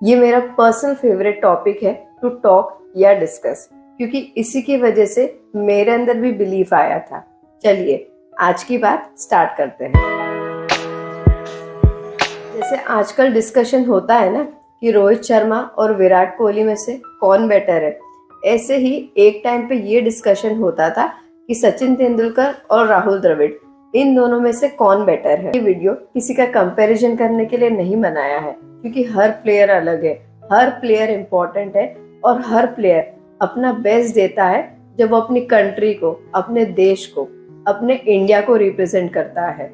ये मेरा personal favourite topic है टू टॉक या डिस्कस, क्योंकि इसी की वजह से मेरे अंदर भी बिलीफ आया था। चलिए आज की बात स्टार्ट करते हैं। जैसे आजकल डिस्कशन होता है ना कि रोहित शर्मा और विराट कोहली में से कौन बेटर है, ऐसे ही एक टाइम पे ये डिस्कशन होता था कि सचिन तेंदुलकर और राहुल द्रविड़, इन दोनों में से कौन बेटर है। ये वीडियो किसी का कंपैरिजन करने के लिए नहीं बनाया है, क्योंकि हर प्लेयर अलग है, हर प्लेयर इम्पोर्टेंट है और हर प्लेयर अपना बेस्ट देता है जब वो अपनी कंट्री को, अपने देश को, अपने इंडिया को रिप्रेजेंट करता है।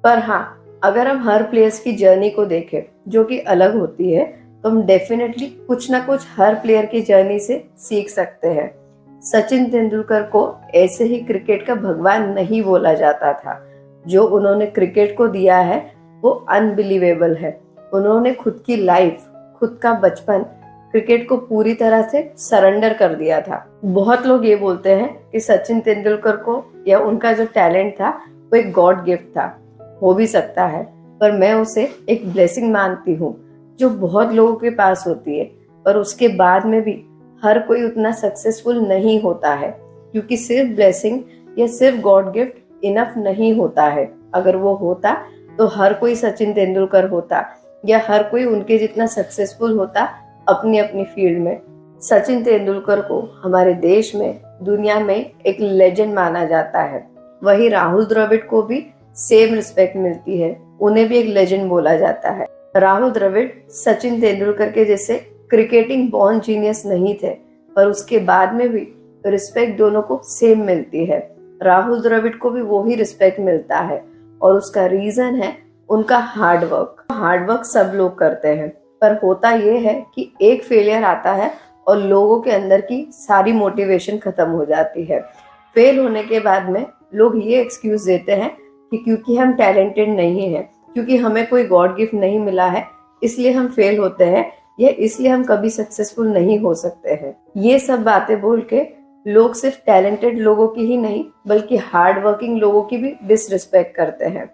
पर हाँ, अगर हम हर प्लेयर्स की जर्नी को देखें जो कि अलग होती है, तो हम डेफिनेटली कुछ ना कुछ हर प्लेयर की जर्नी से सीख सकते हैं। सचिन तेंदुलकर को ऐसे ही क्रिकेट का भगवान नहीं बोला जाता था। जो उन्होंने क्रिकेट को दिया है वो अनबिलीवेबल है। उन्होंने खुद की लाइफ, खुद का बचपन क्रिकेट को पूरी तरह से सरेंडर कर दिया था। बहुत लोग ये बोलते हैं कि सचिन तेंदुलकर को या उनका जो टैलेंट था वो एक गॉड गिफ्ट था। हो भी सकता है, पर मैं उसे एक ब्लेसिंग मानती हूँ जो बहुत लोगों के पास होती है, पर उसके बाद में भी हर कोई उतना सक्सेसफुल नहीं होता है, क्योंकि सिर्फ ब्लेसिंग या सिर्फ गॉड गिफ्ट इनफ नहीं होता है। अगर वो होता तो हर कोई सचिन तेंदुलकर होता या हर कोई उनके जितना सक्सेसफुल होता अपनी अपनी फील्ड में। सचिन तेंदुलकर को हमारे देश में, दुनिया में एक लेजेंड माना जाता है। वही राहुल द्रविड़ को भी सेम रिस्पेक्ट मिलती है, उन्हें भी एक लेजेंड बोला जाता है। राहुल द्रविड़ सचिन तेंदुलकर के जैसे क्रिकेटिंग बॉर्न जीनियस नहीं थे, पर उसके बाद में भी रिस्पेक्ट दोनों को सेम मिलती है। राहुल द्रविड़ को भी वही रिस्पेक्ट मिलता है और उसका रीजन है उनका हार्ड वर्क। हार्ड वर्क सब लोग करते हैं, पर होता यह है कि एक फेलियर आता है और लोगों के अंदर की सारी मोटिवेशन खत्म हो जाती है। फेल होने के बाद में लोग ये एक्सक्यूज देते हैं कि क्योंकि हम टैलेंटेड नहीं हैं, क्योंकि हमें कोई गॉड गिफ्ट नहीं मिला है, इसलिए हम फेल होते हैं, या इसलिए हम कभी सक्सेसफुल नहीं हो सकते हैं। ये सब बातें बोल के लोग सिर्फ टैलेंटेड लोगों की ही नहीं बल्कि हार्ड वर्किंग लोगों की भी डिसरिस्पेक्ट करते हैं।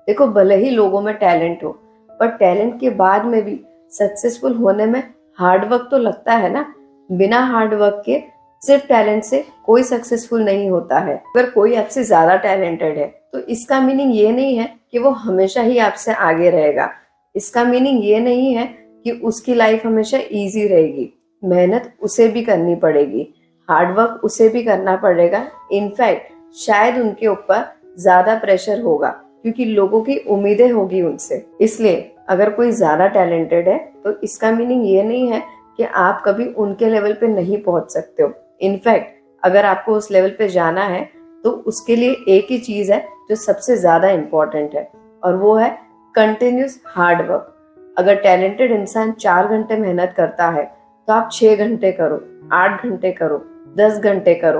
देखो, भले ही लोगों में टैलेंट हो, पर टैलेंट के बाद में भी सक्सेसफुल होने में हार्ड वर्क तो लगता है ना। बिना हार्ड वर्क के सिर्फ टैलेंट से कोई सक्सेसफुल नहीं होता है। अगर कोई आपसे ज्यादा टैलेंटेड है तो इसका मीनिंग ये नहीं है कि वो हमेशा ही आपसे आगे रहेगा। इसका मीनिंग ये नहीं है कि उसकी लाइफ हमेशा इजी रहेगी। मेहनत उसे भी करनी पड़ेगी, हार्ड वर्क उसे भी करना पड़ेगा। इनफैक्ट शायद उनके ऊपर ज्यादा प्रेशर होगा, क्योंकि लोगों की उम्मीदें होगी उनसे। इसलिए अगर कोई ज्यादा टैलेंटेड है तो इसका मीनिंग ये नहीं है कि आप कभी उनके लेवल पे नहीं पहुंच सकते हो। इनफैक्ट अगर आपको उस लेवल पे जाना है तो उसके लिए एक ही चीज है जो सबसे ज्यादा इम्पोर्टेंट है, और वो है कंटिन्यूस हार्ड वर्क। अगर टैलेंटेड इंसान 4 घंटे मेहनत करता है तो आप 6 घंटे करो, 8 घंटे करो, 10 घंटे करो,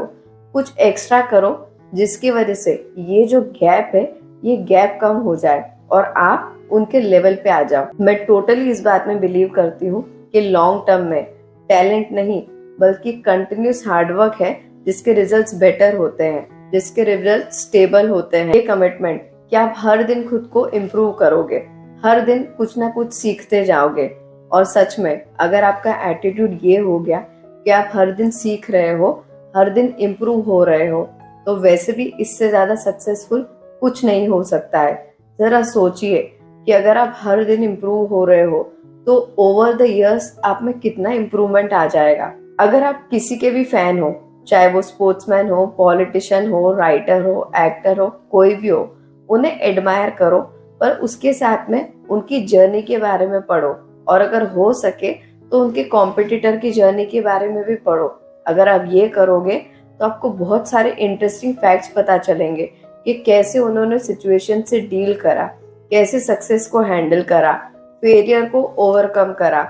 कुछ एक्स्ट्रा करो, जिसकी वजह से ये जो गैप है ये गैप कम हो जाए और आप उनके लेवल पे आ जाओ। मैं टोटली इस बात में बिलीव करती हूँ कि लॉन्ग टर्म में टैलेंट नहीं बल्कि कंटिन्यूस हार्डवर्क है जिसके रिजल्ट्स बेटर होते हैं, जिसके रिजल्ट स्टेबल होते हैं। ये कमिटमेंट कि आप हर दिन खुद को इम्प्रूव करोगे, हर दिन कुछ ना कुछ सीखते जाओगे। और सच में अगर आपका एटीट्यूड ये हो गया कि आप हर दिन सीख रहे हो, हर दिन इम्प्रूव हो रहे हो, तो वैसे भी इससे ज्यादा सक्सेसफुल कुछ नहीं हो सकता है। जरा सोचिए कि अगर आप हर दिन इम्प्रूव हो रहे हो तो ओवर द इयर्स आप में कितना इम्प्रूवमेंट आ जाएगा। अगर आप किसी के भी फैन हो, चाहे वो स्पोर्ट्समैन हो, पॉलिटिशियन हो, राइटर हो, एक्टर हो, कोई भी हो, उन्हें एडमायर करो, पर उसके साथ में उनकी जर्नी के बारे में पढ़ो, और अगर हो सके तो उनके कॉम्पिटिटर की जर्नी के बारे में भी पढ़ो। अगर आप ये करोगे तो आपको बहुत सारे इंटरेस्टिंग फैक्ट्स पता चलेंगे कि कैसे उन्होंने सिचुएशन से डील करा, कैसे सक्सेस को हैंडल करा, फेलियर को ओवरकम करा।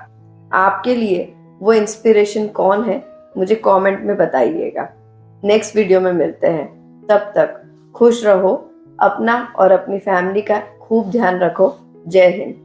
आपके लिए वो इंस्पिरेशन कौन है, मुझे कमेंट में बताइएगा। नेक्स्ट वीडियो में मिलते हैं, तब तक खुश रहो, अपना और अपनी फैमिली का खूब ध्यान रखो। जय हिंद।